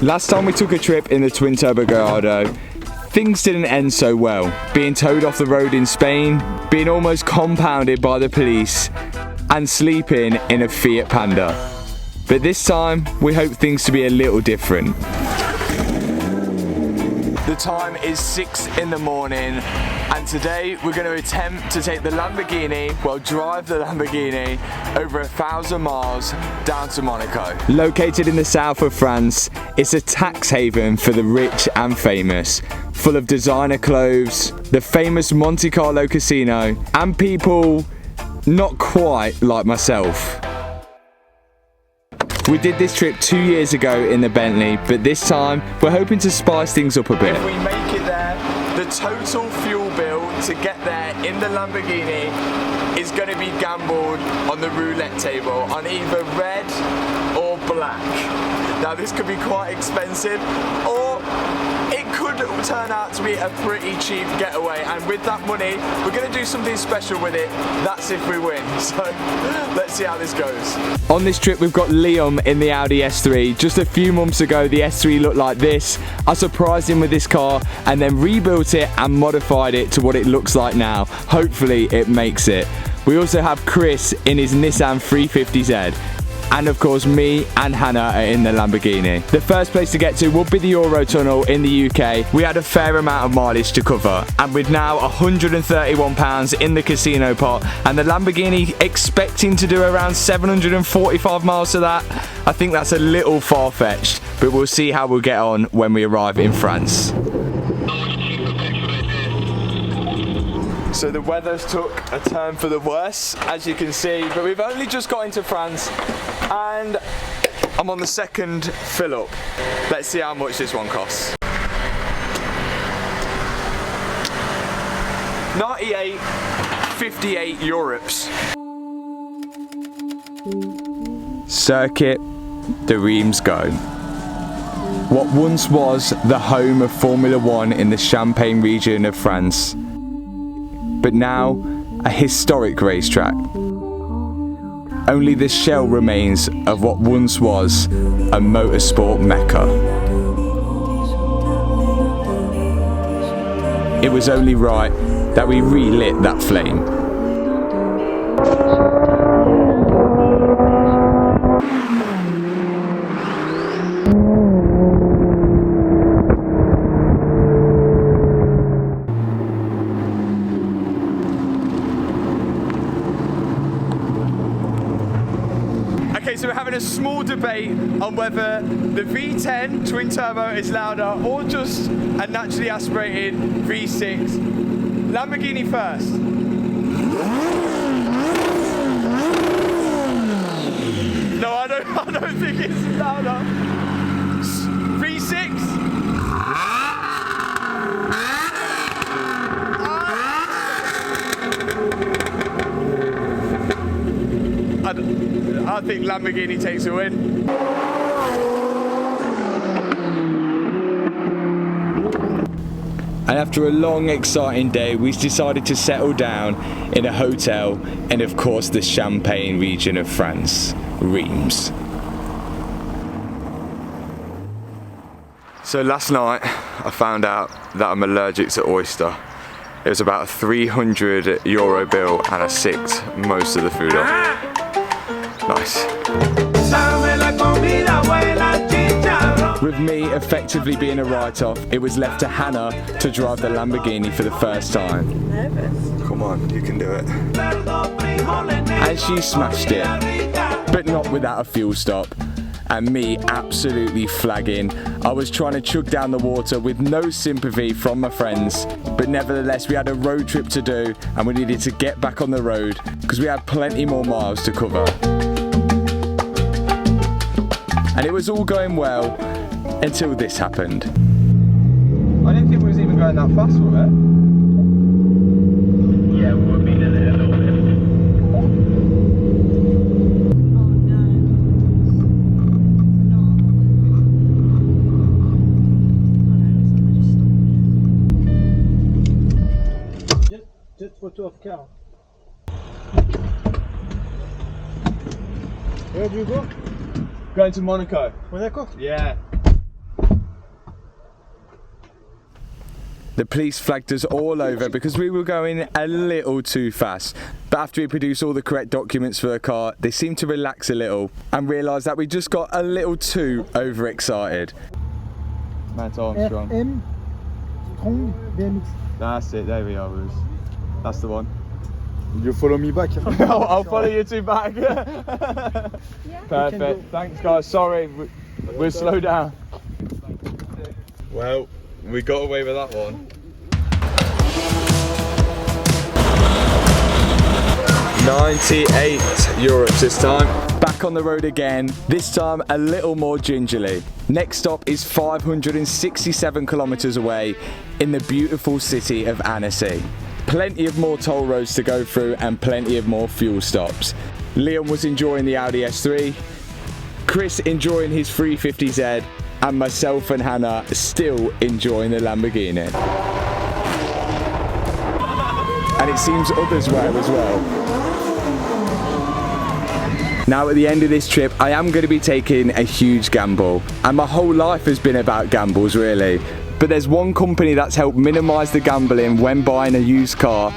Last time we took a trip in the twin-turbo Gallardo, things didn't end so well. Being towed off the road in Spain, being almost compounded by the police, and sleeping in a Fiat Panda. But this time, we hope things to be a little different. The time is 6 in the morning, and today we're going to attempt to take the Lamborghini, drive the Lamborghini over 1,000 miles down to Monaco. Located in the south of France, it's a tax haven for the rich and famous, full of designer clothes, the famous Monte Carlo casino, and people not quite like myself. We did this trip 2 years ago in the Bentley, but this time we're hoping to spice things up a bit. If we make it there, the total fuel bill to get there in the Lamborghini is going to be gambled on the roulette table on either red or black. Now this could be quite expensive, or it could turn out to be a pretty cheap getaway, and with that money we're going to do something special with it. That's if we win, so let's see how this goes. On this trip we've got Liam in the Audi S3. Just a few months ago the S3 looked like this. I surprised him with this car and then rebuilt it and modified it to what it looks like now. Hopefully it makes it. We also have Chris in his Nissan 350Z. And of course me and Hannah are in the Lamborghini. The first place to get to would be the Eurotunnel in the UK. We had a fair amount of mileage to cover, and with now £131 in the casino pot and the Lamborghini expecting to do around 745 miles to that, I think that's a little far-fetched, but we'll see how we'll get on when we arrive in France. So the weather's took a turn for the worse, as you can see, but we've only just got into France and I'm on the second fill up. Let's see how much this one costs. 98.58 Europes. Circuit de Reims go. What once was the home of Formula One in the Champagne region of France, but now a historic racetrack. Only the shell remains of what once was a motorsport mecca. It was only right that we relit that flame. Okay, so we're having a small debate on whether the V10 twin turbo is louder or just a naturally aspirated V6. Lamborghini first. No, I don't think it's louder. V6. I think Lamborghini takes a win. And after a long, exciting day, we decided to settle down in a hotel in, of course, the Champagne region of France, Reims. So last night, I found out that I'm allergic to oyster. It was about a €300 bill and I sicked most of the food off. Nice. With me effectively being a write-off, it was left to Hannah to drive the Lamborghini for the first time. Nervous? Come on, you can do it. And she smashed it, but not without a fuel stop. And me absolutely flagging. I was trying to chug down the water with no sympathy from my friends, but nevertheless we had a road trip to do and we needed to get back on the road because we had plenty more miles to cover. And it was all going well until this happened. I didn't think we was even going that fast with it. Yeah, we'll be a little bit. Just photo of car. Where do you go? Going to Monaco. Monaco? Yeah. The police flagged us all over because we were going a little too fast. But after we produced all the correct documents for the car, they seemed to relax a little and realised that we just got a little too overexcited. Matt Armstrong. RM Strong BMX. That's it, there we are, Bruce. That's the one. You follow me back. I'll follow you two back. Perfect. Thanks, guys. Sorry, we'll slow down. Well, we got away with that one. 98 Europe this time. Back on the road again, this time a little more gingerly. Next stop is 567 kilometers away in the beautiful city of Annecy. Plenty of more toll roads to go through and plenty of more fuel stops. Liam was enjoying the Audi S3, Chris enjoying his 350Z, and myself and Hannah still enjoying the Lamborghini. And it seems others were as well. Now at the end of this trip, I am going to be taking a huge gamble. And my whole life has been about gambles really. But there's one company that's helped minimise the gambling when buying a used car,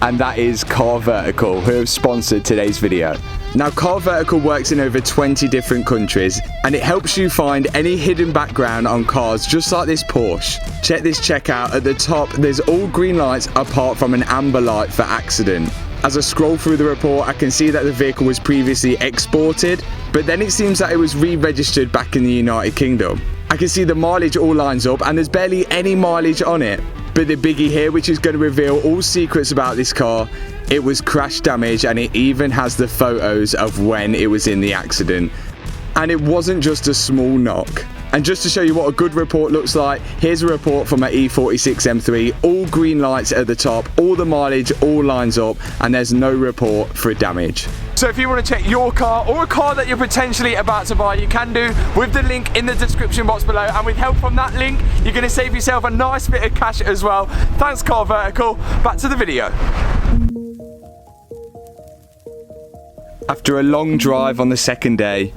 and that is CarVertical, who have sponsored today's video. Now CarVertical works in over 20 different countries, and it helps you find any hidden background on cars just like this Porsche. Check this checkout. At the top there's all green lights apart from an amber light for accident. As I scroll through the report, I can see that the vehicle was previously exported, but then it seems that it was re-registered back in the United Kingdom. I can see the mileage all lines up and there's barely any mileage on it. But the biggie here, which is going to reveal all secrets about this car, it was crash damage, and it even has the photos of when it was in the accident. And it wasn't just a small knock. And just to show you what a good report looks like, here's a report from an E46 M3, all green lights at the top, all the mileage all lines up, and there's no report for damage. So if you want to check your car or a car that you're potentially about to buy, you can do with the link in the description box below, and with help from that link you're going to save yourself a nice bit of cash as well. Thanks CarVertical. Back to the video. After a long drive on the second day,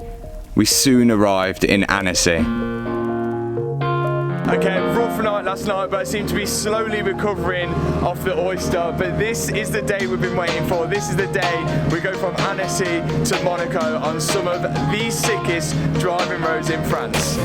we soon arrived in Annecy. Okay, rough night last night, but I seem to be slowly recovering off the oyster. But this is the day we've been waiting for. This is the day we go from Annecy to Monaco on some of the sickest driving roads in France.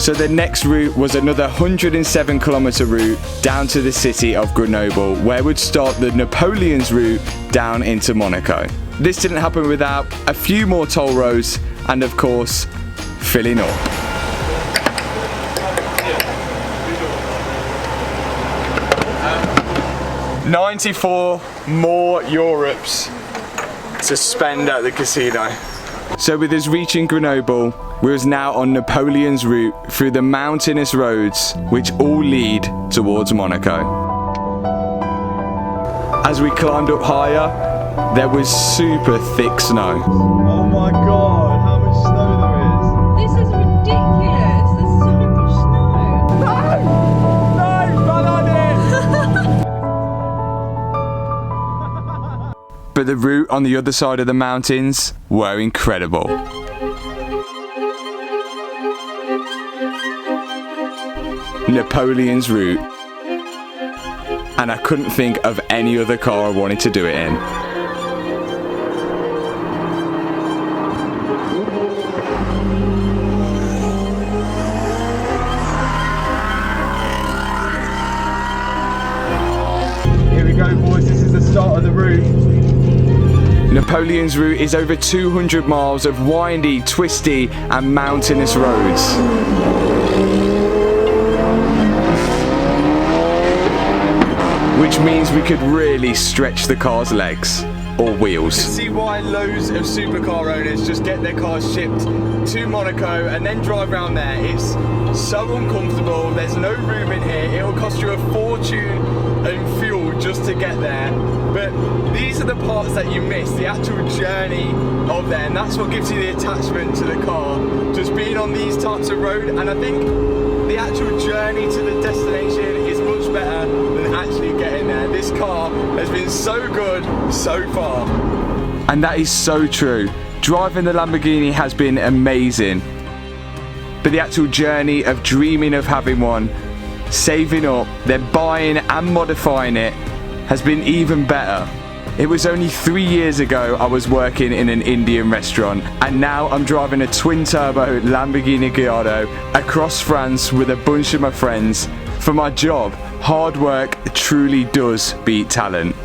So the next route was another 107 kilometer route down to the city of Grenoble, where would start the Napoleon's route down into Monaco. This didn't happen without a few more toll roads and of course filling up. $94 more Europes to spend at the casino. So with us reaching Grenoble, we was now on Napoleon's route through the mountainous roads which all lead towards Monaco. As we climbed up higher, there was super thick snow. Oh my god, how much snow there is. This is ridiculous. There's so much snow. No, run on it! But the route on the other side of the mountains were incredible. Napoleon's route. And I couldn't think of any other car I wanted to do it in. Here we go, boys, this is the start of the route. Napoleon's route is over 200 miles of windy, twisty and mountainous roads. Which means we could really stretch the car's legs or wheels. You can see why loads of supercar owners just get their cars shipped to Monaco and then drive around there. It's so uncomfortable, there's no room in here, it'll cost you a fortune in fuel just to get there. But these are the parts that you miss, the actual journey of there, and that's what gives you the attachment to the car, just being on these types of road. And I think the actual journey to the destination is much better than actually getting there. This car has been so good so far. And that is so true. Driving the Lamborghini has been amazing. but the actual journey of dreaming of having one, saving up, then buying and modifying it has been even better. It was only 3 years ago I was working in an Indian restaurant, and now I'm driving a twin-turbo Lamborghini Gallardo across France with a bunch of my friends. For my job, hard work truly does beat talent.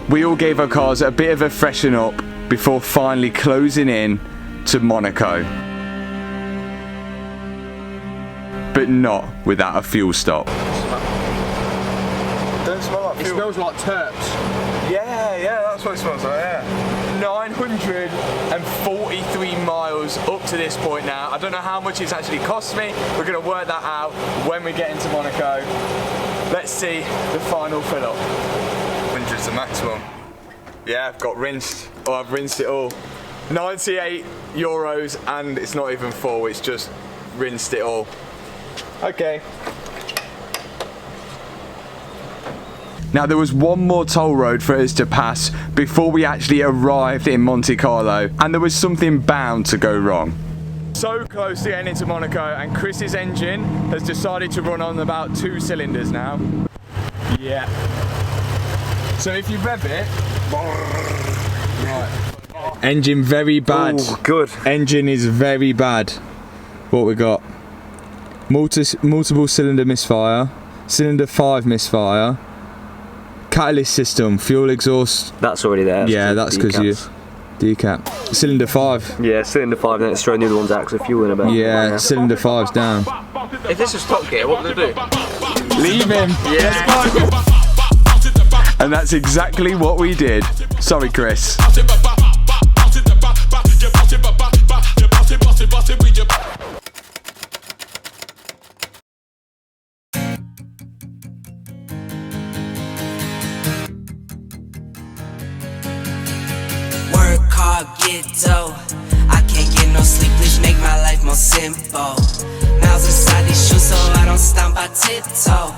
We all gave our cars a bit of a freshen up before finally closing in to Monaco. But not without a fuel stop. Don't smell like fuel. It smells like terps. Yeah, that's what it smells like, yeah. 943 miles up to this point now. I don't know how much it's actually cost me. We're going to work that out when we get into Monaco. Let's see the final fill up. 100's the maximum. Yeah, I've got rinsed. Oh, I've rinsed it all. 98 euros, and it's not even full, it's just rinsed it all. Okay. Now there was one more toll road for us to pass before we actually arrived in Monte Carlo, and there was something bound to go wrong. So close to getting into Monaco, and Chris's engine has decided to run on about 2 cylinders now. Yeah. So if you rev it, right. Engine very bad. Ooh, good. Engine is very bad. What we got? Multiple cylinder misfire, cylinder 5 misfire, catalyst system, fuel exhaust. That's already there. Yeah, that's because you decap. Cylinder 5. Yeah, cylinder 5, then it's throwing the other ones out because the fuel in about. Yeah, cylinder 5's down. If this was top gear, what would they do? Leave him. Yeah. And that's exactly what we did. Sorry, Chris. Get dough. I can't get no sleep, please make my life more simple. Miles inside these shoes so I don't stomp, I tiptoe.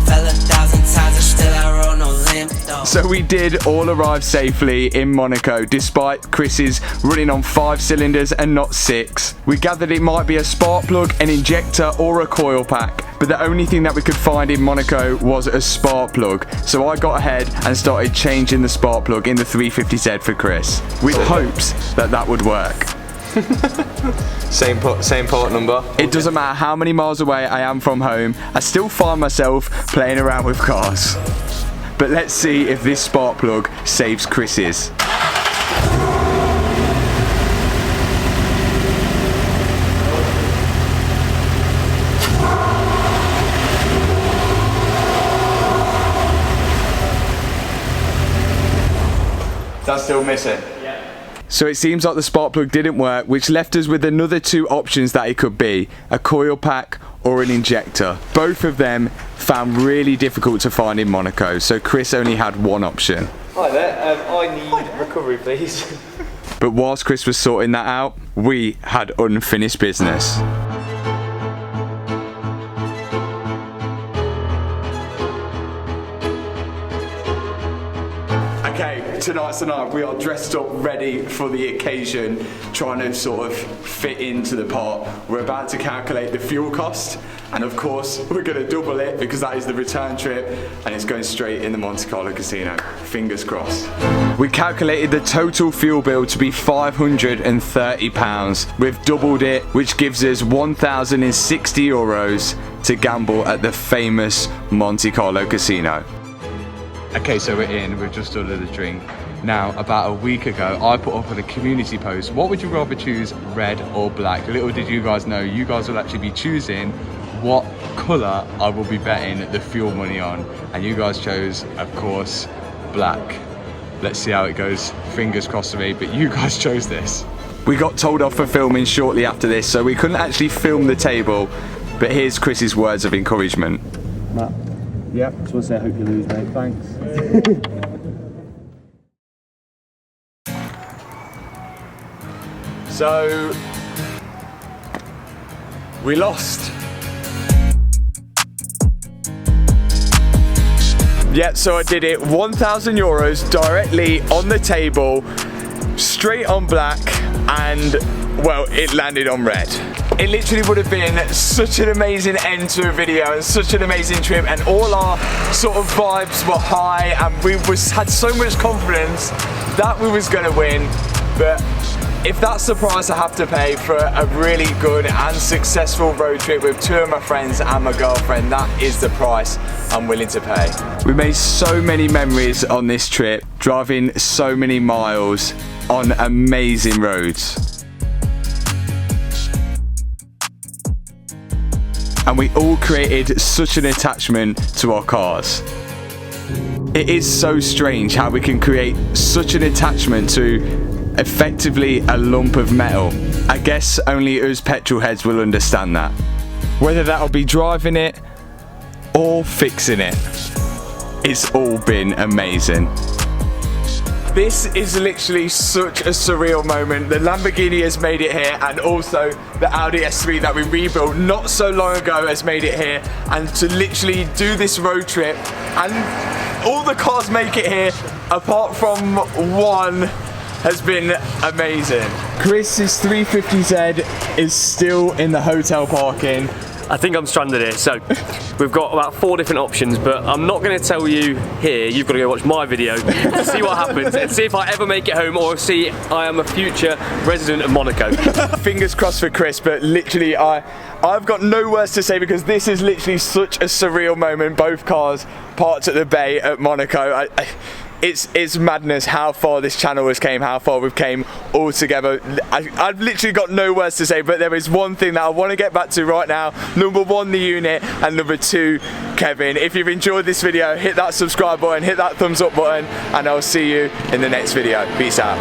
Fell 1,000 times and still I roll no limp though. So we did all arrive safely in Monaco despite Chris's running on 5 cylinders and not 6. We gathered it might be a spark plug, an injector or a coil pack, but the only thing that we could find in Monaco was a spark plug. So I got ahead and started changing the spark plug in the 350Z for Chris, with hopes that that would work. Same part number. It doesn't matter how many miles away I am from home, I still find myself playing around with cars. But let's see if this spark plug saves Chris's. That's still missing. So it seems like the spark plug didn't work, which left us with another 2 options that it could be, a coil pack or an injector. Both of them found really difficult to find in Monaco, so Chris only had one option. Hi there, I need recovery please. But whilst Chris was sorting that out, we had unfinished business. Okay, tonight's the night. We are dressed up, ready for the occasion, trying to sort of fit into the part. We're about to calculate the fuel cost, and of course, we're going to double it because that is the return trip, and it's going straight in the Monte Carlo casino. Fingers crossed. We calculated the total fuel bill to be £530. We've doubled it, which gives us 1,060 euros to gamble at the famous Monte Carlo casino. Okay, so we're in, we've just ordered a drink. Now, about a week ago, I put up on a community post, what would you rather choose, red or black? Little did you guys know, you guys will actually be choosing what colour I will be betting the fuel money on. And you guys chose, of course, black. Let's see how it goes, fingers crossed for me, but you guys chose this. We got told off for filming shortly after this, so we couldn't actually film the table, but here's Chris's words of encouragement. Matt. Yeah. Just want to say I hope you lose, mate. Thanks. So, we lost. Yeah, so I did it 1,000 euros directly on the table, straight on black, and well, it landed on red. It literally would have been such an amazing end to a video and such an amazing trip, and all our sort of vibes were high, and we had so much confidence that we was gonna win. But if that's the price I have to pay for a really good and successful road trip with 2 of my friends and my girlfriend, that is the price I'm willing to pay. We made so many memories on this trip, driving so many miles on amazing roads. And we all created such an attachment to our cars. It is so strange how we can create such an attachment to effectively a lump of metal. I guess only us petrol heads will understand that. Whether that'll be driving it or fixing it, it's all been amazing. This is literally such a surreal moment. The Lamborghini has made it here, and also the Audi S3 that we rebuilt not so long ago has made it here. And to literally do this road trip, and all the cars make it here apart from one, has been amazing. Chris's 350Z is still in the hotel parking. I think I'm stranded here, so we've got about 4 different options, but I'm not going to tell you here. You've got to go watch my video to see what happens and see if I ever make it home, or see I am a future resident of Monaco. Fingers crossed for Chris, but literally I've got no words to say, because this is literally such a surreal moment. Both cars parked at the bay at Monaco. It's madness how far this channel has came, how far we've came all together. I've literally got no words to say, but there is one thing that I want to get back to right now. Number 1, the unit, and number 2, Kevin. If you've enjoyed this video, hit that subscribe button, hit that thumbs up button, and I'll see you in the next video. Peace out.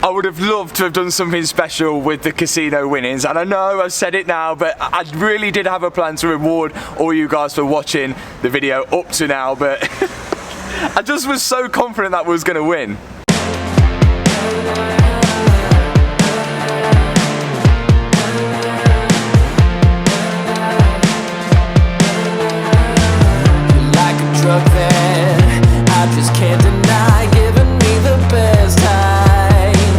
I would have loved to have done something special with the casino winnings, and I know I've said it now, but I really did have a plan to reward all you guys for watching the video up to now, but I just was so confident that we was going to win.